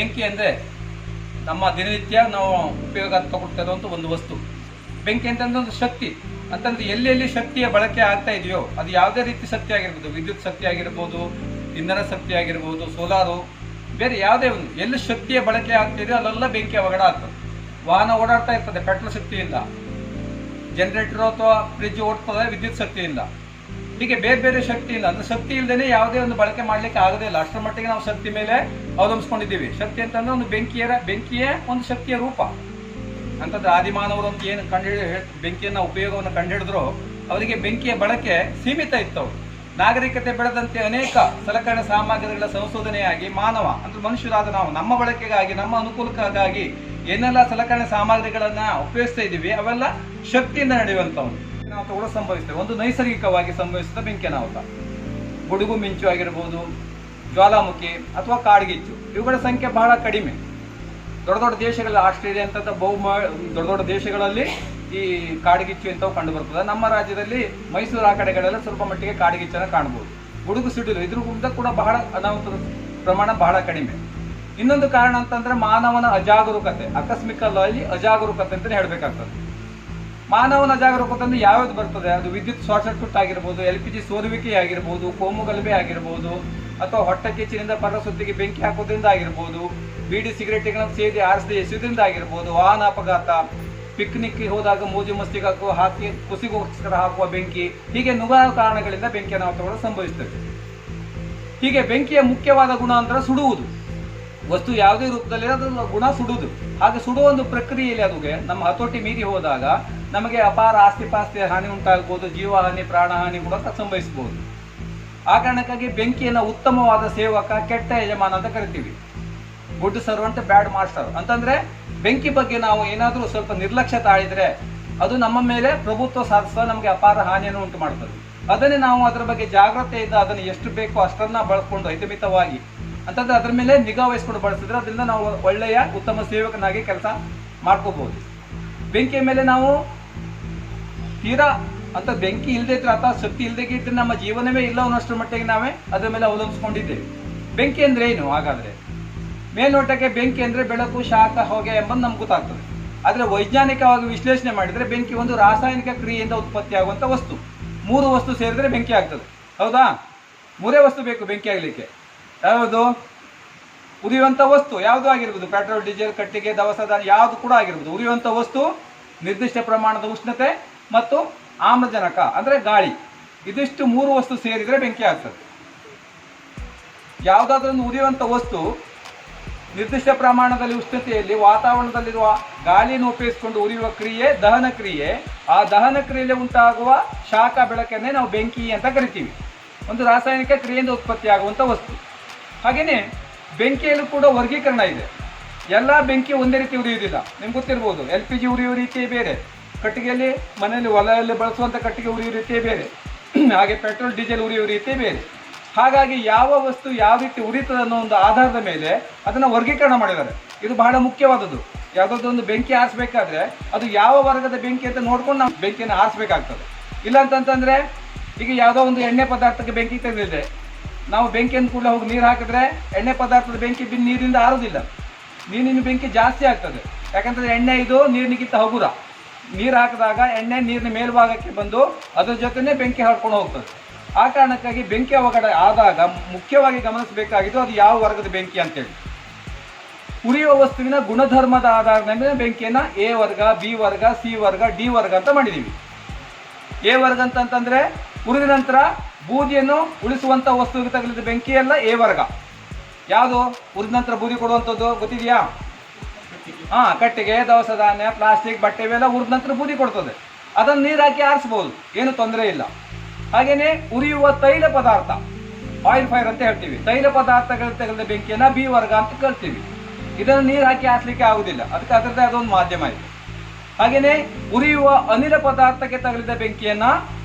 ಬೆಂಕಿ ಅಂದರೆ ನಮ್ಮ ದಿನನಿತ್ಯ ನಾವು ಉಪಯೋಗ ತಗೊಳ್ತಾ ಇರುವಂಥ ಒಂದು ವಸ್ತು. ಬೆಂಕಿ ಅಂತಂದ್ರೆ ಒಂದು ಶಕ್ತಿ ಅಂತಂದ್ರೆ ಎಲ್ಲೆಲ್ಲಿ ಶಕ್ತಿಯ ಬಳಕೆ ಆಗ್ತಾ ಇದೆಯೋ ಅದು ಯಾವುದೇ ರೀತಿ ಶಕ್ತಿ ಆಗಿರ್ಬೋದು, ವಿದ್ಯುತ್ ಶಕ್ತಿ ಆಗಿರ್ಬೋದು, ಇಂಧನ ಶಕ್ತಿ ಆಗಿರ್ಬೋದು, ಸೋಲಾರು, ಬೇರೆ ಯಾವುದೇ ಒಂದು ಎಲ್ಲಿ ಶಕ್ತಿಯ ಬಳಕೆ ಆಗ್ತಿದೆಯೋ ಅಲ್ಲೆಲ್ಲ ಬೆಂಕಿ ಅವಘಡ ಆಗ್ತದೆ. ವಾಹನ ಓಡಾಡ್ತಾ ಇರ್ತದೆ ಪೆಟ್ರೋಲ್ ಶಕ್ತಿಯಿಂದ, ಜನರೇಟರ್ ಅಥವಾ ಫ್ರಿಡ್ಜ್ ಓಡ್ತದೆ ವಿದ್ಯುತ್ ಶಕ್ತಿಯಿಂದ, ಹೀಗೆ ಬೇರೆ ಬೇರೆ ಶಕ್ತಿಯಿಂದ. ಅಂದ್ರೆ ಶಕ್ತಿ ಇಲ್ಲದೇ ಯಾವುದೇ ಒಂದು ಬಳಕೆ ಮಾಡ್ಲಿಕ್ಕೆ ಆಗೋದೇ ಇಲ್ಲ. ಅಷ್ಟರ ಮಟ್ಟಿಗೆ ನಾವು ಶಕ್ತಿ ಮೇಲೆ ಅವಲಂಬಿಸ್ಕೊಂಡಿದ್ದೀವಿ. ಶಕ್ತಿ ಅಂತಂದ್ರೆ ಒಂದು ಬೆಂಕಿಯೇ ಒಂದು ಶಕ್ತಿಯ ರೂಪ ಅಂತಂದ್ರೆ ಆದಿಮಾನವರು ಅಂತ ಏನು ಬೆಂಕಿಯನ್ನ ಉಪಯೋಗವನ್ನು ಕಂಡುಹಿಡಿದ್ರು ಅವರಿಗೆ ಬೆಂಕಿಯ ಬಳಕೆ ಸೀಮಿತ ಇತ್ತು. ನಾಗರಿಕತೆ ಬೆಳೆದಂತೆ ಅನೇಕ ಸಲಕರಣೆ ಸಾಮಗ್ರಿಗಳ ಸಂಶೋಧನೆಯಾಗಿ ಮಾನವ ಅಂದ್ರೆ ಮನುಷ್ಯರಾದ ನಾವು ನಮ್ಮ ಬಳಕೆಗಾಗಿ ನಮ್ಮ ಅನುಕೂಲಕ್ಕಾಗಿ ಏನೆಲ್ಲ ಸಲಕರಣೆ ಸಾಮಗ್ರಿಗಳನ್ನ ಉಪಯೋಗಿಸ್ತಾ ಇದ್ದೀವಿ ಅವೆಲ್ಲ ಶಕ್ತಿಯಿಂದ ನಡೆಯುವಂಥವು ಅನಾಹುತಗಳು ಸಂಭವಿಸ್ತವೆ. ಒಂದು ನೈಸರ್ಗಿಕವಾಗಿ ಸಂಭವಿಸಿದ ಬೆಂಕಿ ಅನಾಹುತ, ಗುಡುಗು ಮಿಂಚು ಆಗಿರ್ಬೋದು, ಜ್ವಾಲಾಮುಖಿ ಅಥವಾ ಕಾಡ್ಗಿಚ್ಚು, ಇವುಗಳ ಸಂಖ್ಯೆ ಬಹಳ ಕಡಿಮೆ. ದೊಡ್ಡ ದೊಡ್ಡ ದೇಶಗಳಲ್ಲಿ ಆಸ್ಟ್ರೇಲಿಯಾ ಅಂತ ದೊಡ್ಡ ದೊಡ್ಡ ದೇಶಗಳಲ್ಲಿ ಈ ಕಾಡ್ಗಿಚ್ಚು ಇಂಥವು ಕಂಡು ಬರ್ತದೆ. ನಮ್ಮ ರಾಜ್ಯದಲ್ಲಿ ಮೈಸೂರು ಆ ಕಡೆಗಳೆಲ್ಲ ಸ್ವಲ್ಪ ಮಟ್ಟಿಗೆ ಕಾಡ್ಗಿಚ್ಚನ್ನು ಕಾಣಬಹುದು. ಗುಡುಗು ಸಿಡಿಲು ಇದ್ರ ಕೂಡ ಬಹಳ ಅನಾಹುತದ ಪ್ರಮಾಣ ಬಹಳ ಕಡಿಮೆ. ಇನ್ನೊಂದು ಕಾರಣ ಅಂತಂದ್ರೆ ಮಾನವನ ಅಜಾಗರೂಕತೆ, ಆಕಸ್ಮಿಕಲ್ಲಿ ಅಜಾಗರೂಕತೆ ಅಂತ ಹೇಳಬೇಕಾಗ್ತದೆ. ಮಾನವನ ಅಜಾಗರೂಕತೆ ಅಂದ್ರೆ ಯಾವ್ದು ಬರ್ತದೆ, ಅದು ವಿದ್ಯುತ್ ಶಾರ್ಟ್ ಸರ್ಕ್ಯೂಟ್ ಆಗಿರ್ಬೋದು, LPG ಸೋರುವಿಕೆ ಆಗಿರ್ಬೋದು, ಕೋಮುಗಲಭೆ ಆಗಿರ್ಬೋದು, ಅಥವಾ ಹೊಟ್ಟೆ ಕಿಚ್ಚಿನಿಂದ ಪರಸುತ್ತಿಗೆ ಬೆಂಕಿ ಹಾಕೋದ್ರಿಂದ ಆಗಿರ್ಬೋದು, ಬೀಡಿ ಸಿಗರೇಟ್ಗಳನ್ನು ಸೇದಿ ಆರಿಸದೆ ಎಸೆಯೋದ್ರಿಂದ ಆಗಿರ್ಬೋದು, ವಾಹನ ಅಪಘಾತ, ಪಿಕ್ನಿಕ್ ಹೋದಾಗ ಮೋಜು ಮಸ್ತಿಗೆ ಹಾಕಿ ಕುಸಿಗೋಸ್ಕರ ಹಾಕುವ ಬೆಂಕಿ, ಹೀಗೆ ನೂರಾರು ಕಾರಣಗಳಿಂದ ಬೆಂಕಿ ಅನಾಹುತಗಳು ಸಂಭವಿಸುತ್ತವೆ. ಹೀಗೆ ಬೆಂಕಿಯ ಮುಖ್ಯವಾದ ಗುಣ ಅಂದ್ರೆ ಸುಡುವುದು. ವಸ್ತು ಯಾವುದೇ ರೂಪದಲ್ಲಿ ಅದರ ಗುಣ ಸುಡುವುದು. ಹಾಗೆ ಸುಡುವ ಒಂದು ಪ್ರಕ್ರಿಯೆಯಲ್ಲಿ ಅದುಗೆ ನಮ್ಮ ಹತೋಟಿ ಮೀರಿ ಹೋದಾಗ ನಮಗೆ ಅಪಾರ ಆಸ್ತಿ ಪಾಸ್ತಿ ಹಾನಿ ಉಂಟಾಗಬಹುದು, ಜೀವಹಾನಿ, ಪ್ರಾಣಹಾನಿ ಕೂಡ ಸಂಭವಿಸಬಹುದು. ಆ ಕಾರಣಕ್ಕಾಗಿ ಬೆಂಕಿಯನ್ನು ಉತ್ತಮವಾದ ಸೇವಕ, ಕೆಟ್ಟ ಯಜಮಾನ ಅಂತ ಕರಿತೀವಿ. ಗುಡ್ ಸರ್ವಂಟ್, ಬ್ಯಾಡ್ ಮಾಸ್ಟರ್ ಅಂತಂದ್ರೆ ಬೆಂಕಿ ಬಗ್ಗೆ ನಾವು ಏನಾದರೂ ಸ್ವಲ್ಪ ನಿರ್ಲಕ್ಷ್ಯ ತಾಳಿದ್ರೆ ಅದು ನಮ್ಮ ಮೇಲೆ ಪ್ರಭುತ್ವ ಸಾಧಿಸುವ ನಮಗೆ ಅಪಾರ ಹಾನಿಯನ್ನು ಉಂಟು ಮಾಡ್ತದೆ. ಅದನ್ನೇ ನಾವು ಅದರ ಬಗ್ಗೆ ಜಾಗ್ರತೆಯಿಂದ ಅದನ್ನು ಎಷ್ಟು ಬೇಕೋ ಅಷ್ಟನ್ನ ಬಳಸ್ಕೊಂಡು ಹಿತಮಿತವಾಗಿ ಅಂತಂದ್ರೆ ಅದ್ರ ಮೇಲೆ ನಿಗಾ ವಹಿಸ್ಕೊಂಡು ಬಳಸಿದ್ರೆ ಅದರಿಂದ ನಾವು ಒಳ್ಳೆಯ ಉತ್ತಮ ಸೇವಕನಾಗಿ ಕೆಲಸ ಮಾಡ್ಕೋಬಹುದು. ಬೆಂಕಿಯ ಮೇಲೆ ನಾವು ತೀರಾ ಅಂತ ಬೆಂಕಿ ಇಲ್ಲದೆ ಇದ್ರೆ ಅಥವಾ ಶಕ್ತಿ ಇಲ್ಲದೆ ಇದ್ರೆ ನಮ್ಮ ಜೀವನವೇ ಇಲ್ಲ ಅನ್ನೋಷ್ಟರ ಮಟ್ಟಿಗೆ ನಾವೇ ಅದರ ಮೇಲೆ ಅವಲಂಬಿಸ್ಕೊಂಡಿದ್ದೇವೆ. ಬೆಂಕಿ ಅಂದ್ರೆ ಏನು ಹಾಗಾದ್ರೆ? ಮೇಲ್ನೋಟಕ್ಕೆ ಬೆಂಕಿ ಅಂದ್ರೆ ಬೆಳಕು, ಶಾಖ, ಹೊಗೆ ಎಂಬುದು ನಮ್ಗೆ ಗೊತ್ತಾಗ್ತದೆ. ಆದ್ರೆ ವೈಜ್ಞಾನಿಕವಾಗಿ ವಿಶ್ಲೇಷಣೆ ಮಾಡಿದ್ರೆ ಬೆಂಕಿ ಒಂದು ರಾಸಾಯನಿಕ ಕ್ರಿಯೆಯಿಂದ ಉತ್ಪತ್ತಿ ಆಗುವಂತ ವಸ್ತು. 3 ವಸ್ತು ಸೇರಿದ್ರೆ ಬೆಂಕಿ ಆಗ್ತದೆ. ಹೌದಾ? 3 ವಸ್ತು ಬೇಕು ಬೆಂಕಿ ಆಗ್ಲಿಕ್ಕೆ. ಯಾವುದು? ಉರಿಯುವಂತ ವಸ್ತು ಯಾವುದು ಆಗಿರ್ಬೋದು, ಪೆಟ್ರೋಲ್, ಡೀಸೆಲ್, ಕಟ್ಟಿಗೆ, ದವಸ ಧಾನ್ಯ ಯಾವುದು ಕೂಡ ಆಗಿರ್ಬೋದು. ಉರಿಯುವಂತ ವಸ್ತು, ನಿರ್ದಿಷ್ಟ ಪ್ರಮಾಣದ ಉಷ್ಣತೆ ಮತ್ತು ಆಮ್ಲಜನಕ ಅಂದ್ರೆ ಗಾಳಿ, ಇದಿಷ್ಟು 3 ವಸ್ತು ಸೇರಿದ್ರೆ ಬೆಂಕಿ ಆಗ್ತದೆ. ಯಾವುದಾದ್ರೂ ಒಂದು ಉರಿಯುವಂತ ವಸ್ತು ನಿರ್ದಿಷ್ಟ ಪ್ರಮಾಣದಲ್ಲಿ ಉಷ್ಣತೆಯಲ್ಲಿ ವಾತಾವರಣದಲ್ಲಿರುವ ಗಾಳಿಯನ್ನು ಉಪಯೋಗಿಸಿಕೊಂಡು ಉರಿಯುವ ಕ್ರಿಯೆ ದಹನ ಕ್ರಿಯೆ. ಆ ದಹನ ಕ್ರಿಯೆಯಲ್ಲಿ ಉಂಟಾಗುವ ಶಾಖ, ಬೆಳಕನ್ನೇ ನಾವು ಬೆಂಕಿ ಅಂತ ಕರಿತೀವಿ. ಒಂದು ರಾಸಾಯನಿಕ ಕ್ರಿಯೆಯಿಂದ ಉತ್ಪತ್ತಿ ಆಗುವಂತ ವಸ್ತು. ಹಾಗೇನೆ ಬೆಂಕಿಯಲ್ಲೂ ಕೂಡ ವರ್ಗೀಕರಣ ಇದೆ. ಎಲ್ಲ ಬೆಂಕಿ ಒಂದೇ ರೀತಿ ಉರಿಯುವುದಿಲ್ಲ. ನಿಮ್ಗೆ ಗೊತ್ತಿರ್ಬೋದು, LPG ಉರಿಯುವ ರೀತಿಯೇ ಬೇರೆ, ಕಟ್ಟಿಗೆಯಲ್ಲಿ ಮನೆಯಲ್ಲಿ ಒಲೆಯಲ್ಲಿ ಬಳಸುವಂಥ ಕಟ್ಟಿಗೆ ಉರಿಯುವ ರೀತಿಯೇ ಬೇರೆ, ಹಾಗೆ ಪೆಟ್ರೋಲ್, ಡೀಸೆಲ್ ಉರಿಯುವ ರೀತಿಯೇ ಬೇರೆ. ಹಾಗಾಗಿ ಯಾವ ವಸ್ತು ಯಾವ ರೀತಿ ಉರಿತದೆ ಅನ್ನೋ ಒಂದು ಆಧಾರದ ಮೇಲೆ ಅದನ್ನು ವರ್ಗೀಕರಣ ಮಾಡಿದ್ದಾರೆ. ಇದು ಬಹಳ ಮುಖ್ಯವಾದದ್ದು. ಯಾವುದಾದ್ರು ಒಂದು ಬೆಂಕಿ ಆರಿಸಬೇಕಾದ್ರೆ ಅದು ಯಾವ ವರ್ಗದ ಬೆಂಕಿ ಅಂತ ನೋಡ್ಕೊಂಡು ನಾವು ಬೆಂಕಿಯನ್ನು ಆರಿಸಬೇಕಾಗ್ತದೆ. ಇಲ್ಲ ಅಂತಂತಂದ್ರೆ ಈಗ ಯಾವುದೋ ಒಂದು ಎಣ್ಣೆ ಪದಾರ್ಥಕ್ಕೆ ಬೆಂಕಿ ತೆಗೆದಿದೆ, ನಾವು ಬೆಂಕಿಯನ್ನು ಕೂಡ ಹೋಗಿ ನೀರು ಹಾಕಿದ್ರೆ ಎಣ್ಣೆ ಪದಾರ್ಥದ ಬೆಂಕಿ ನೀರಿಂದ ಆರೋದಿಲ್ಲ, ನೀರಿನ ಬೆಂಕಿ ಜಾಸ್ತಿ ಆಗ್ತದೆ. ಯಾಕಂತಂದ್ರೆ ಎಣ್ಣೆ ಇದು ನೀರಿನಿಗಿಂತ ಹಗುರ. ನೀರು ಹಾಕಿದಾಗ ಎಣ್ಣೆ ನೀರಿನ ಮೇಲ್ಭಾಗಕ್ಕೆ ಬಂದು ಅದ್ರ ಜೊತೆನೇ ಬೆಂಕಿ ಹರ್ಕೊಂಡು ಹೋಗ್ತದೆ. ಆ ಕಾರಣಕ್ಕಾಗಿ ಬೆಂಕಿ ಅವಘಡ ಆದಾಗ ಮುಖ್ಯವಾಗಿ ಗಮನಿಸಬೇಕಾಗಿದ್ದು ಅದು ಯಾವ ವರ್ಗದ ಬೆಂಕಿ ಅಂತೇಳಿ. ಉರಿಯುವ ವಸ್ತುವಿನ ಗುಣಧರ್ಮದ ಆಧಾರದ ಮೇಲೆ ಬೆಂಕಿಯನ್ನ A ವರ್ಗ, B ವರ್ಗ, C ವರ್ಗ, D ವರ್ಗ ಅಂತ ಮಾಡಿದೀವಿ. A ವರ್ಗ ಅಂತಂದ್ರೆ ಉರಿದ ನಂತರ ಬೂದಿಯನ್ನು ಉಳಿಸುವಂತ ವಸ್ತುವಿಗೆ ತಗಲಿದ ಬೆಂಕಿ ಎಲ್ಲ A ವರ್ಗ. ಯಾವುದು ಉರಿದ ನಂತರ ಬೂದಿ ಕೊಡುವಂಥದ್ದು ಗೊತ್ತಿದೆಯಾ? ಕಟ್ಟಿಗೆ, ದವಸ ಧಾನ್ಯ, ಪ್ಲಾಸ್ಟಿಕ್, ಬಟ್ಟೆ ಇವೆಲ್ಲ ಉರಿದ ನಂತರ ಬೂದಿ ಕೊಡ್ತದೆ. ಅದನ್ನು ನೀರು ಹಾಕಿ ಆರಿಸ್ಬೋದು, ಏನು ತೊಂದರೆ ಇಲ್ಲ. ಹಾಗೇನೆ ಉರಿಯುವ ತೈಲ ಪದಾರ್ಥ, ಆಯಿಲ್ ಫೈರ್ ಅಂತ ಹೇಳ್ತೀವಿ, ತೈಲ ಪದಾರ್ಥಗಳು ತಗಲಿದ ಬೆಂಕಿಯನ್ನ B ವರ್ಗ ಅಂತ ಕರಿತೀವಿ. ಇದನ್ನು ನೀರು ಹಾಕಿ ಆರಿಸಲಿಕ್ಕೆ ಆಗುದಿಲ್ಲ, ಅದಕ್ಕೆ ಅದರದ್ದೇ ಅದೊಂದು ಮಾಧ್ಯಮ ಇದೆ. ಹಾಗೇನೆ ಉರಿಯುವ ಅನಿಲ ಪದಾರ್ಥಕ್ಕೆ ತಗಲಿದ ಬೆಂಕಿಯನ್ನ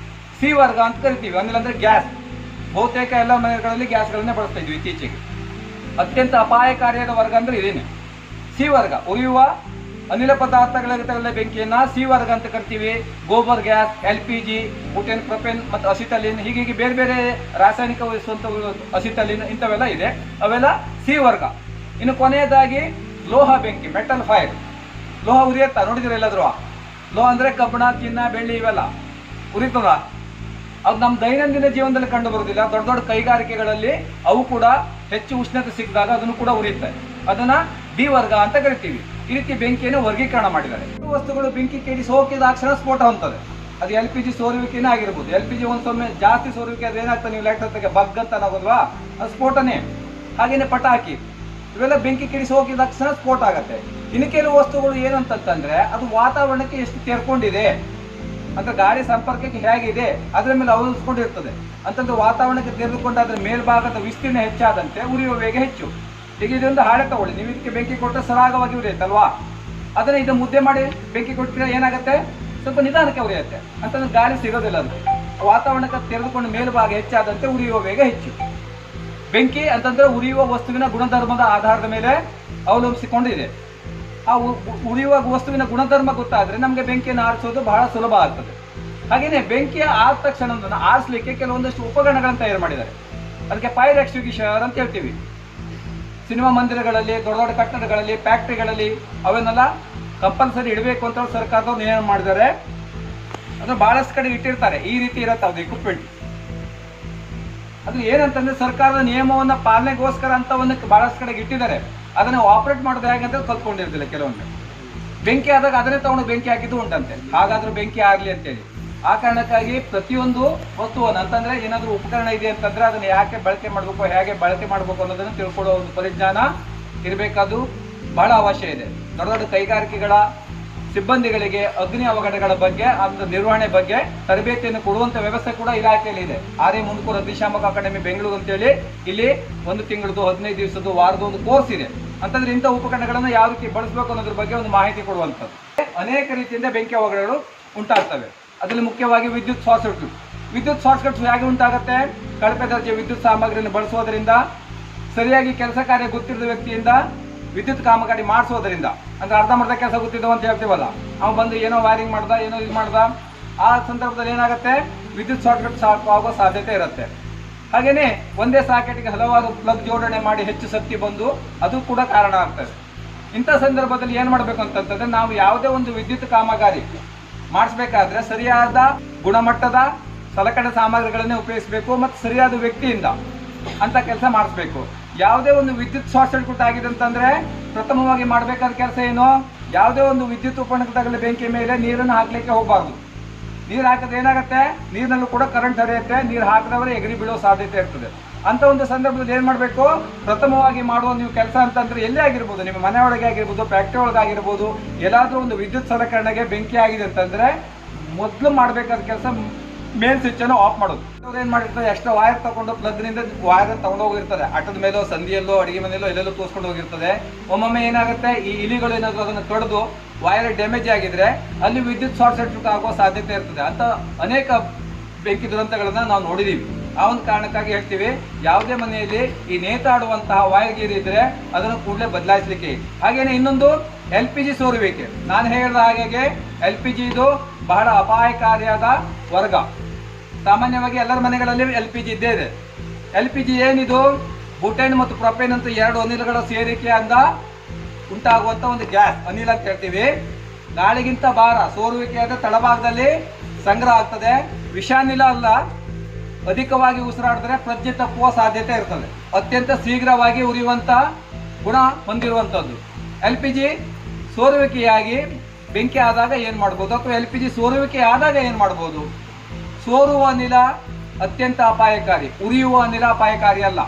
C ವರ್ಗ ಅಂತ ಕರಿತೀವಿ. ಅನಿಲ ಅಂದ್ರೆ ಗ್ಯಾಸ್. ಬಹುತೇಕ ಎಲ್ಲ ಮನೆಗಳಲ್ಲಿ ಗ್ಯಾಸ್ಗಳನ್ನೇ ಬಳಸ್ತಾ ಇದ್ವಿ ಇತ್ತೀಚೆಗೆ. ಅತ್ಯಂತ ಅಪಾಯಕಾರಿಯಾದ ವರ್ಗ ಅಂದ್ರೆ ಇದೇನೆ C ವರ್ಗ. ಉರಿಯುವ ಅನಿಲ ಪದಾರ್ಥಗಳಿಗೆ ತಗಲಿದ ಬೆಂಕಿಯನ್ನ C ವರ್ಗ ಅಂತ ಕರಿತೀವಿ. ಗೋಬರ್ ಗ್ಯಾಸ್, LPG, ಬುಟೇನ್, ಪ್ರೊಪೇನ್ ಮತ್ತು ಅಸಿಟಲಿನ್, ಹೀಗೆ ಬೇರೆ ಬೇರೆ ರಾಸಾಯನಿಕ ಅಸಿಟಲಿನ್ ಇಂಥವೆಲ್ಲ ಇದೆ, ಅವೆಲ್ಲ C ವರ್ಗ. ಇನ್ನು ಕೊನೆಯದಾಗಿ ಲೋಹ ಬೆಂಕಿ, ಮೆಟಲ್ ಫೈರ್. ಲೋಹ ಉರಿಯತ್ತಾ ನೋಡಿದಿರ ಎಲ್ಲಾದ್ರೂ? ಲೋಹ ಅಂದ್ರೆ ಕಬ್ಬಣ, ಚಿನ್ನ, ಬೆಳ್ಳಿ ಇವೆಲ್ಲ ಉರಿತದ. ಅದು ನಮ್ಮ ದೈನಂದಿನ ಜೀವನದಲ್ಲಿ ಕಂಡು ಬರುವುದಿಲ್ಲ. ದೊಡ್ಡ ದೊಡ್ಡ ಕೈಗಾರಿಕೆಗಳಲ್ಲಿ ಅವು ಕೂಡ ಹೆಚ್ಚು ಉಷ್ಣತೆ ಸಿಕ್ಕಿದಾಗ ಅದನ್ನು ಕೂಡ ಉರಿಯುತ್ತೆ. ಅದನ್ನ ಡಿ ವರ್ಗ ಅಂತ ಕರಿತೀವಿ. ಈ ರೀತಿ ಬೆಂಕಿಯನ್ನು ವರ್ಗೀಕರಣ ಮಾಡಿದ್ದಾರೆ. ವಸ್ತುಗಳು ಬೆಂಕಿ ಕೇಳಿ ಸೋಕಿದ ತಕ್ಷಣ ಸ್ಫೋಟ ಹೊಂತದೆ. ಅದು LPG ಸೋರುವಿಕೆನೇ ಆಗಿರ್ಬೋದು. LPG ಒಂದ್ಸೊಮ್ಮೆ ಜಾಸ್ತಿ ಸೋರುವಿಕೆ ಅದು ಏನಾಗ್ತದೆ, ನೀವು ಲೈಟ್ ಹೊತ್ತಿಗೆ ಬಗ್ ಅಂತ ಆಗೋಲ್ವಾ, ಅದು ಸ್ಫೋಟನೇ. ಹಾಗೇನೆ ಪಟಾಕಿ ಇವೆಲ್ಲ ಬೆಂಕಿ ಕಿಡಿ ಸೋಕಿದ ತಕ್ಷಣ ಸ್ಫೋಟ ಆಗತ್ತೆ. ಇನ್ನು ಕೆಲವು ವಸ್ತುಗಳು ಏನಂತಂದ್ರೆ ಅದು ವಾತಾವರಣಕ್ಕೆ ಎಷ್ಟು ತೆರ್ಕೊಂಡಿದೆ ಅಂತ, ಗಾಳಿ ಸಂಪರ್ಕಕ್ಕೆ ಹೇಗಿದೆ ಅದರ ಮೇಲೆ ಅವಲಂಬಿಸಿಕೊಂಡಿರ್ತದೆ. ಅಂತಂದ್ರೆ ವಾತಾವರಣಕ್ಕೆ ತೆರೆದುಕೊಂಡು ಅದರ ಮೇಲ್ಭಾಗದ ವಿಸ್ತೀರ್ಣ ಹೆಚ್ಚಾದಂತೆ ಉರಿಯುವ ವೇಗ ಹೆಚ್ಚು. ಈಗ ಇದೊಂದು ಹಾಳೆ ತಗೊಳ್ಳಿ, ನೀವು ಇದಕ್ಕೆ ಬೆಂಕಿ ಕೊಟ್ಟರೆ ಸರಾಗವಾಗಿ ಉರಿಯುತ್ತಲ್ವಾ. ಅದನ್ನ ಇದು ಮುದ್ದೆ ಮಾಡಿ ಬೆಂಕಿ ಕೊಟ್ಟಿದ್ರೆ ಏನಾಗುತ್ತೆ, ಸ್ವಲ್ಪ ನಿಧಾನಕ್ಕೆ ಉರಿಯುತ್ತೆ. ಅಂತಂದ್ರೆ ಗಾಳಿ ಸಿಗೋದಿಲ್ಲ. ಅದು ವಾತಾವರಣಕ್ಕೆ ತೆರೆದುಕೊಂಡು ಮೇಲ್ಭಾಗ ಹೆಚ್ಚಾದಂತೆ ಉರಿಯುವ ವೇಗ ಹೆಚ್ಚು. ಬೆಂಕಿ ಅಂತಂದ್ರೆ ಉರಿಯುವ ವಸ್ತುವಿನ ಗುಣಧರ್ಮದ ಆಧಾರದ ಮೇಲೆ ಅವಲಂಬಿಸಿಕೊಂಡಿದೆ. ಆ ಉರಿಯುವ ವಸ್ತುವಿನ ಗುಣಧರ್ಮ ಗೊತ್ತಾದ್ರೆ ನಮಗೆ ಬೆಂಕಿಯನ್ನು ಆರಿಸೋದು ಬಹಳ ಸುಲಭ ಆಗ್ತದೆ. ಹಾಗೇನೆ ಬೆಂಕಿಯ ಆದ ತಕ್ಷಣ ಆರಿಸಲಿಕ್ಕೆ ಕೆಲವೊಂದಷ್ಟು ಉಪಕರಣಗಳನ್ನು ತಯಾರು ಮಾಡಿದ್ದಾರೆ. ಅದಕ್ಕೆ ಫೈರ್ ಎಕ್ಸ್ಟಿಂಗ್ವಿಷರ್ ಅಂತ ಹೇಳ್ತೀವಿ. ಸಿನಿಮಾ ಮಂದಿರಗಳಲ್ಲಿ, ದೊಡ್ಡ ದೊಡ್ಡ ಕಟ್ಟಡಗಳಲ್ಲಿ, ಫ್ಯಾಕ್ಟ್ರಿಗಳಲ್ಲಿ ಅವನ್ನೆಲ್ಲ ಕಂಪಲ್ಸರಿ ಇಡಬೇಕು ಅಂತ ಸರ್ಕಾರದವ್ರು ನೇಮಕ ಮಾಡಿದ್ದಾರೆ. ಅದು ಬಹಳಷ್ಟು ಕಡೆ ಇಟ್ಟಿರ್ತಾರೆ. ಈ ರೀತಿ ಇರುತ್ತೆ ಅದು ಇಕ್ವಿಪ್ಮೆಂಟ್. ಅದು ಏನಂತಂದ್ರೆ ಸರ್ಕಾರದ ನಿಯಮವನ್ನ ಪಾಲನೆಗೋಸ್ಕರ ಅಂತವನ್ನ ಬಹಳಷ್ಟು ಕಡೆಗೆ ಇಟ್ಟಿದ್ದಾರೆ. ಅದನ್ನ ಆಪರೇಟ್ ಮಾಡೋದು ಹೇಗೆ ಅಂತ ಕಲ್ತ್ಕೊಂಡಿರ್ತಿಲ್ಲ ಕೆಲವೊಮ್ಮೆ. ಬೆಂಕಿ ಆದಾಗ ಅದನ್ನೇ ತಗೊಂಡು ಬೆಂಕಿ ಹಾಕಿದ್ದು ಉಂಟಂತೆ. ಹಾಗಾದ್ರೂ ಬೆಂಕಿ ಆಗ್ಲಿ ಅಂತೇಳಿ. ಆ ಕಾರಣಕ್ಕಾಗಿ ಪ್ರತಿಯೊಂದು ವಸ್ತುವನ್ನು ಅಂತಂದ್ರೆ ಏನಾದ್ರೂ ಉಪಕರಣ ಇದೆ ಅಂತಂದ್ರೆ ಅದನ್ನ ಯಾಕೆ ಬಳಕೆ ಮಾಡಬೇಕು, ಹೇಗೆ ಬಳಕೆ ಮಾಡಬೇಕು ಅನ್ನೋದನ್ನ ತಿಳ್ಕೊಳ್ಳೋ ಒಂದು ಪರಿಜ್ಞಾನ ಇರಬೇಕಾದ್ದು ಬಹಳ ಅವಶ್ಯ ಇದೆ. ದೊಡ್ಡ ದೊಡ್ಡ ಕೈಗಾರಿಕೆಗಳ ಸಿಬ್ಬಂದಿಗಳಿಗೆ ಅಗ್ನಿ ಅವಘಡಗಳ ಬಗ್ಗೆ, ಅದರ ನಿರ್ವಹಣೆ ಬಗ್ಗೆ ತರಬೇತಿಯನ್ನು ಕೊಡುವಂತ ವ್ಯವಸ್ಥೆ ಕೂಡ ಇಲಾಖೆಯಲ್ಲಿ ಇದೆ. ಆರ್ಯ ಮುನ್ಕೂರ್ ಅಗ್ನಿಶಾಮಕ ಅಕಾಡೆಮಿ ಬೆಂಗಳೂರು ಅಂತೇಳಿ ಇಲ್ಲಿ 1 ತಿಂಗಳದ್ದು 15 ದಿವಸದ್ದು ವಾರದ ಒಂದು ಕೋರ್ಸ್ ಇದೆ. ಅಂತಂದ್ರೆ ಇಂಥ ಉಪಕರಣಗಳನ್ನು ಯಾವ ರೀತಿ ಬಳಸಬೇಕು ಅನ್ನೋದ್ರ ಬಗ್ಗೆ ಒಂದು ಮಾಹಿತಿ ಕೊಡುವಂಥದ್ದು. ಅನೇಕ ರೀತಿಯಿಂದ ಬೆಂಕಿ ಅವಘಡಗಳು ಉಂಟಾಗ್ತವೆ. ಅದರಲ್ಲಿ ಮುಖ್ಯವಾಗಿ ವಿದ್ಯುತ್ ಶಾರ್ಟ್ ಸರ್ಕ್ಯೂಟ್. ವಿದ್ಯುತ್ ಶಾರ್ಟ್ ಸರ್ಕ್ಯೂಟ್ ಹೇಗೆ ಉಂಟಾಗುತ್ತೆ? ಕಳಪೆ ದರ್ಜೆ ವಿದ್ಯುತ್ ಸಾಮಗ್ರಿಯನ್ನು ಬಳಸೋದ್ರಿಂದ, ಸರಿಯಾಗಿ ಕೆಲಸ ಕಾರ್ಯ ಗೊತ್ತಿರದ ವ್ಯಕ್ತಿಯಿಂದ ವಿದ್ಯುತ್ ಕಾಮಗಾರಿ ಮಾಡಿಸೋದ್ರಿಂದ, ಅಂದ್ರೆ ಅರ್ಧಂಬರ್ಧ ಕೆಲಸ ಗೊತ್ತಿದ್ದವ ಅಂತ ಹೇಳ್ತೀವಲ್ಲ, ಅವ ಬಂದು ಏನೋ ವೈರಿಂಗ್ ಮಾಡ್ದ, ಏನೋ ಇದು ಮಾಡ್ದ, ಆ ಸಂದರ್ಭದಲ್ಲಿ ಏನಾಗುತ್ತೆ, ವಿದ್ಯುತ್ ಶಾರ್ಟ್ ಸರ್ಕ್ಯೂಟ್ ಆಗೋ ಸಾಧ್ಯತೆ ಇರುತ್ತೆ. ಹಾಗೇನೆ ಒಂದೇ ಸಾಕೆಟ್ಗೆ ಹಲವಾರು ಪ್ಲಗ್ ಜೋಡಣೆ ಮಾಡಿ ಹೆಚ್ಚು ಶಕ್ತಿ ಬಂದು ಅದು ಕೂಡ ಕಾರಣ ಆಗ್ತದೆ. ಇಂಥ ಸಂದರ್ಭದಲ್ಲಿ ಏನ್ ಮಾಡ್ಬೇಕು ಅಂತಂತಂದ್ರೆ, ನಾವು ಯಾವುದೇ ಒಂದು ವಿದ್ಯುತ್ ಕಾಮಗಾರಿ ಮಾಡಿಸ್ಬೇಕಾದ್ರೆ ಸರಿಯಾದ ಗುಣಮಟ್ಟದ ಸಲಕರಣೆ ಸಾಮಗ್ರಿಗಳನ್ನೇ ಉಪಯೋಗಿಸಬೇಕು ಮತ್ತು ಸರಿಯಾದ ವ್ಯಕ್ತಿಯಿಂದ ಅಂತ ಕೆಲಸ ಮಾಡಿಸ್ಬೇಕು. ಯಾವುದೇ ಒಂದು ವಿದ್ಯುತ್ ಶಾರ್ಟ್ ಸರ್ಕ್ಯೂಟ್ ಆಗಿದೆ ಅಂತಂದ್ರೆ ಪ್ರಥಮವಾಗಿ ಮಾಡಬೇಕಾದ ಕೆಲಸ ಏನು, ಯಾವುದೇ ಒಂದು ವಿದ್ಯುತ್ ಉಪಕರಣದಲ್ಲಿ ಬೆಂಕಿ ಮೇಲೆ ನೀರನ್ನು ಹಾಕ್ಲಿಕ್ಕೆ ಹೋಗಬಾರ್ದು. ನೀರು ಹಾಕಿದ್ರೆ ಏನಾಗುತ್ತೆ, ನೀರಿನಲ್ಲೂ ಕೂಡ ಕರೆಂಟ್ ಹರಿಯುತ್ತೆ. ನೀರು ಹಾಕಿದವರೆ ಎಗರಿ ಬೀಳೋ ಸಾಧ್ಯತೆ ಇರ್ತದೆ. ಅಂತ ಒಂದು ಸಂದರ್ಭದಲ್ಲಿ ಏನ್ ಮಾಡಬೇಕು, ಪ್ರಥಮವಾಗಿ ಮಾಡುವ ನೀವು ಕೆಲಸ ಅಂತಂದ್ರೆ ಎಲ್ಲೇ ಆಗಿರ್ಬೋದು, ನಿಮ್ಮ ಮನೆ ಒಳಗೆ ಆಗಿರ್ಬೋದು, ಫ್ಯಾಕ್ಟ್ರಿ ಒಳಗಾಗಿರ್ಬೋದು, ಎಲ್ಲಾದ್ರೂ ಒಂದು ವಿದ್ಯುತ್ ಸಲಕರಣೆಗೆ ಬೆಂಕಿ ಆಗಿದೆ ಅಂತಂದ್ರೆ ಮೊದಲು ಮಾಡಬೇಕಾದ ಕೆಲಸ ಮೇನ್ ಸ್ವಿಚ್ ಅನ್ನು ಆಫ್ ಮಾಡೋದು. ಏನ್ ಮಾಡಿರ್ತಾರೆ, ಎಷ್ಟೋ ವೈರ್ ತಗೊಂಡು ಪ್ಲಗ್ ನಿಂದ ವೈರ್ ತಗೊಂಡು ಹೋಗಿರ್ತದೆ, ಅಟ್ಟದ ಮೇಲೋ ಸಂದಿಯಲ್ಲೋ ಅಡಿಗೆ ಮನೆಯಲ್ಲೋ ಎಲ್ಲೆಲ್ಲೋ ತೋರಿಸ್ಕೊಂಡು ಹೋಗಿರ್ತದೆ. ಒಮ್ಮೊಮ್ಮೆ ಏನಾಗುತ್ತೆ, ಈ ಇಲಿಗಳು ಏನಾದ್ರು ಅದನ್ನು ಕಡಿದು ವೈರ್ ಡ್ಯಾಮೇಜ್ ಆಗಿದ್ರೆ ಅಲ್ಲಿ ವಿದ್ಯುತ್ ಶಾರ್ಟ್ ಸರ್ಕ್ಯೂಟ್ ಆಗೋ ಸಾಧ್ಯತೆ ಇರ್ತದೆ. ಅಂತ ಅನೇಕ ಬೆಂಕಿ ದುರಂತಗಳನ್ನ ನಾವು ನೋಡಿದೀವಿ. ಆ ಒಂದು ಕಾರಣಕ್ಕಾಗಿ ಹೇಳ್ತೀವಿ, ಯಾವುದೇ ಮನೆಯಲ್ಲಿ ಈ ನೇತಾಡುವಂತಹ ವೈರ್ ಗೀರ್ ಇದ್ರೆ ಅದನ್ನು ಕೂಡಲೇ ಬದಲಾಯಿಸಲಿಕ್ಕೆ. ಹಾಗೇನೆ ಇನ್ನೊಂದು LPG ಸೋರುವಿಕೆ. ನಾನು ಹೇಳಿದ ಹಾಗೆ LPG ಇದು ಬಹಳ ಅಪಾಯಕಾರಿಯಾದ ವರ್ಗ. ಸಾಮಾನ್ಯವಾಗಿ ಎಲ್ಲರ ಮನೆಗಳಲ್ಲಿ LPG ಇದ್ದೇ ಇದೆ. LPG ಏನಿದು, ಬುಟೇನ್ ಮತ್ತು ಪ್ರೊಪೇನ್ ಅಂತ 2 ಅನಿಲಗಳ ಸೇರಿಕೆಯಿಂದ ಉಂಟಾಗುವಂತ ಒಂದು ಗ್ಯಾಸ್, ಅನಿಲ ಅಂತ ಹೇಳ್ತೀವಿ. ಗಾಳಿಗಿಂತ ಭಾರ ಸೋರುವಿಕೆಯಾದ ತಳಭಾಗದಲ್ಲಿ ಸಂಗ್ರಹ ಆಗ್ತದೆ. ವಿಷಾನಿಲ ಅಲ್ಲ, ಅಧಿಕವಾಗಿ ಉಸಿರಾಡಿದ್ರೆ ಪ್ರಜ್ಞೆ ತಪ್ಪುವ ಸಾಧ್ಯತೆ ಇರ್ತದೆ. ಅತ್ಯಂತ ಶೀಘ್ರವಾಗಿ ಉರಿಯುವಂತ ಗುಣ ಹೊಂದಿರುವಂತದ್ದು. LPG ಸೋರುವಿಕೆಯಾಗಿ ಬೆಂಕಿ ಆದಾಗ ಏನ್ ಮಾಡ್ಬೋದು, ಅಥವಾ LPG ಸೋರುವಿಕೆ ಆದಾಗ ಏನ್ ಮಾಡ್ಬೋದು? ಸೋರುವ ಅನಿಲ ಅತ್ಯಂತ ಅಪಾಯಕಾರಿ, ಉರಿಯುವ ಅನಿಲ ಅಪಾಯಕಾರಿ ಅಲ್ಲ.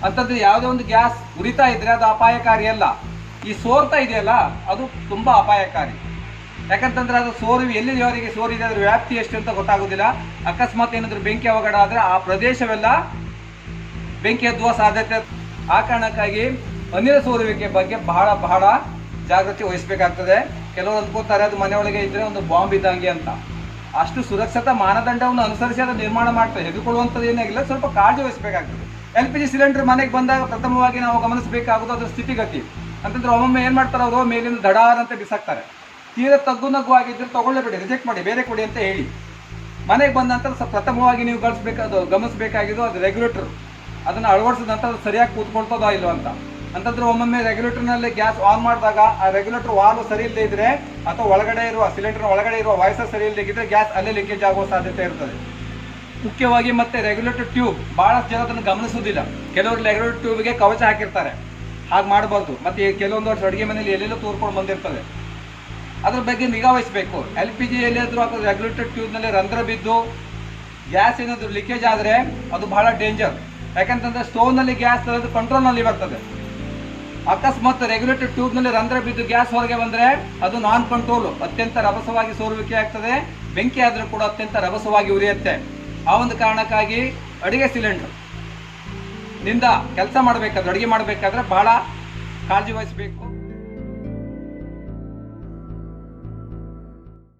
ಅಂತಂದ್ರೆ ಯಾವುದೇ ಒಂದು ಗ್ಯಾಸ್ ಉರಿತಾ ಇದ್ರೆ ಅದು ಅಪಾಯಕಾರಿ ಅಲ್ಲ. ಈ ಸೋರ್ತಾ ಇದೆಯಲ್ಲ ಅದು ತುಂಬಾ ಅಪಾಯಕಾರಿ. ಯಾಕಂತಂದ್ರೆ ಅದು ಎಲ್ಲಿವರೆಗೆ ಸೋರಿದೆ, ಅದ್ರ ವ್ಯಾಪ್ತಿ ಎಷ್ಟು ಅಂತ ಗೊತ್ತಾಗೋದಿಲ್ಲ. ಅಕಸ್ಮಾತ್ ಏನಾದ್ರೂ ಬೆಂಕಿ ಅವಘಡ ಆದ್ರೆ ಆ ಪ್ರದೇಶವೆಲ್ಲ ಬೆಂಕಿ ಹತ್ತುವ ಸಾಧ್ಯತೆ. ಆ ಕಾರಣಕ್ಕಾಗಿ ಅನಿಲ ಸೋರುವಿಕೆ ಬಗ್ಗೆ ಬಹಳ ಜಾಗೃತಿ ವಹಿಸಬೇಕಾಗ್ತದೆ. ಕೆಲವರು ಅಂದ್ಕೋತಾರೆ ಅದು ಮನೆಯೊಳಗೆ ಇದ್ರೆ ಒಂದು ಬಾಂಬ್ ಇದ್ದಂಗೆ ಅಂತ. ಅಷ್ಟು ಸುರಕ್ಷತಾ ಮಾನದಂಡವನ್ನು ಅನುಸರಿಸಿ ಅದನ್ನು ನಿರ್ಮಾಣ ಮಾಡ್ತಾರೆ. ಹೆದರ್ಕೊಳ್ಳುವಂಥದ್ದು ಏನಾಗಿಲ್ಲ, ಸ್ವಲ್ಪ ಕಾಳಜಿ ವಹಿಸಬೇಕಾಗ್ತದೆ. LPG ಸಿಲಿಂಡರ್ ಮನೆಗೆ ಬಂದಾಗ ಪ್ರಥಮವಾಗಿ ನಾವು ಗಮನಿಸಬೇಕಾಗೋದು ಅದರ ಸ್ಥಿತಿಗತಿ. ಅಂತಂದ್ರೆ ಒಮ್ಮೊಮ್ಮೆ ಏನ್ ಮಾಡ್ತಾರೆ, ಅವರು ಮೇಲಿಂದ ದಡಾರ್ ಅಂತ ಬಿಸಾಕ್ತಾರೆ. ತೀರ ತಗ್ಗು ನಗ್ಗು ಆಗಿದ್ರೆ ತಗೊಳ್ಳೇಬೇಡಿ, ರಿಜೆಕ್ಟ್ ಮಾಡಿ, ಬೇರೆ ಕೊಡಿ ಅಂತ ಹೇಳಿ. ಮನೆಗೆ ಬಂದ ನಂತರ ಪ್ರಥಮವಾಗಿ ನೀವು ಗಮನಿಸಬೇಕಾಗಿದ್ದು ಅದು ರೆಗ್ಯುಲೇಟರ್. ಅದನ್ನು ಅಳವಡಿಸಿದ ನಂತರ ಅದು ಸರಿಯಾಗಿ ಕೂತ್ಕೊಳ್ತದೋ ಇಲ್ಲೋ ಅಂತ. ಅಂತಂದ್ರೆ ಒಮ್ಮೊಮ್ಮೆ ರೆಗ್ಯುಲೇಟರ್ನಲ್ಲಿ ಗ್ಯಾಸ್ ಆನ್ ಮಾಡಿದಾಗ ಆ ರೆಗ್ಯುಲೇಟರ್ ವಾಲ್ವ್ ಸರಿ ಇಲ್ಲದೆ ಇದ್ರೆ ಅಥವಾ ಒಳಗಡೆ ಇರುವ ಸಿಲಿಂಡರ್ ಒಳಗಡೆ ಇರುವ ವಾಯ್ಸರ್ ಸರಿ ಇಲ್ಲದೆ ಇದ್ರೆ ಗ್ಯಾಸ್ ಅಲ್ಲೇ ಲೀಕೇಜ್ ಆಗುವ ಸಾಧ್ಯತೆ ಇರ್ತದೆ. ಮುಖ್ಯವಾಗಿ ಮತ್ತೆ ರೆಗ್ಯುಲೇಟರ್ ಟ್ಯೂಬ್ ಬಹಳಷ್ಟು ಜನ ಅದನ್ನು ಗಮನಿಸುವುದಿಲ್ಲ. ಕೆಲವರು ರೆಗ್ಯುಲೇಟರ್ ಟ್ಯೂಬ್ಗೆ ಕವಚ ಹಾಕಿರ್ತಾರೆ, ಹಾಗೆ ಮಾಡಬಾರ್ದು. ಮತ್ತೆ ಕೆಲವೊಂದು ವರ್ಷ ಅಡುಗೆ ಮನೆಯಲ್ಲಿ ಎಲ್ಲೆಲ್ಲೋ ತೋರ್ಕೊಂಡು ಬಂದಿರ್ತದೆ, ಅದ್ರ ಬಗ್ಗೆ ನಿಗಾ ವಹಿಸಬೇಕು. LPG ಎಲ್ಲಿಯಾದರೂ ಅಥವಾ ರೆಗ್ಯುಲೇಟರ್ ಟ್ಯೂಬ್ನಲ್ಲಿ ರಂಧ್ರ ಬಿದ್ದು ಗ್ಯಾಸ್ ಏನಾದರೂ ಲೀಕೇಜ್ ಆದರೆ ಅದು ಬಹಳ ಡೇಂಜರ್. ಯಾಕಂತಂದ್ರೆ ಸ್ಟೋವ್ನಲ್ಲಿ ಗ್ಯಾಸ್ ಅದು ಕಂಟ್ರೋಲ್ನಲ್ಲಿ ಬರ್ತದೆ. ಅಕಸ್ಮಾತ್ ರೆಗ್ಯುಲೇಟರ್ ಟ್ಯೂಬ್ನಲ್ಲಿ ರಂಧ್ರ ಬಿದ್ದು ಗ್ಯಾಸ್ ಹೊರಗೆ ಬಂದರೆ ಅದು ನಾನ್ ಕಂಟ್ರೋಲ್, ಅತ್ಯಂತ ರಭಸವಾಗಿ ಸೋರುವಿಕೆ ಆಗ್ತದೆ. ಬೆಂಕಿ ಆದರೂ ಕೂಡ ಅತ್ಯಂತ ರಭಸವಾಗಿ ಉರಿಯುತ್ತೆ. ಆ ಒಂದು ಕಾರಣಕ್ಕಾಗಿ ಅಡುಗೆ ಸಿಲಿಂಡರ್ ನಿಂದ ಕೆಲಸ ಮಾಡಬೇಕಾದ್ರೆ, ಅಡುಗೆ ಮಾಡಬೇಕಾದ್ರೆ ಬಹಳ ಕಾಳಜಿ ವಹಿಸಬೇಕು.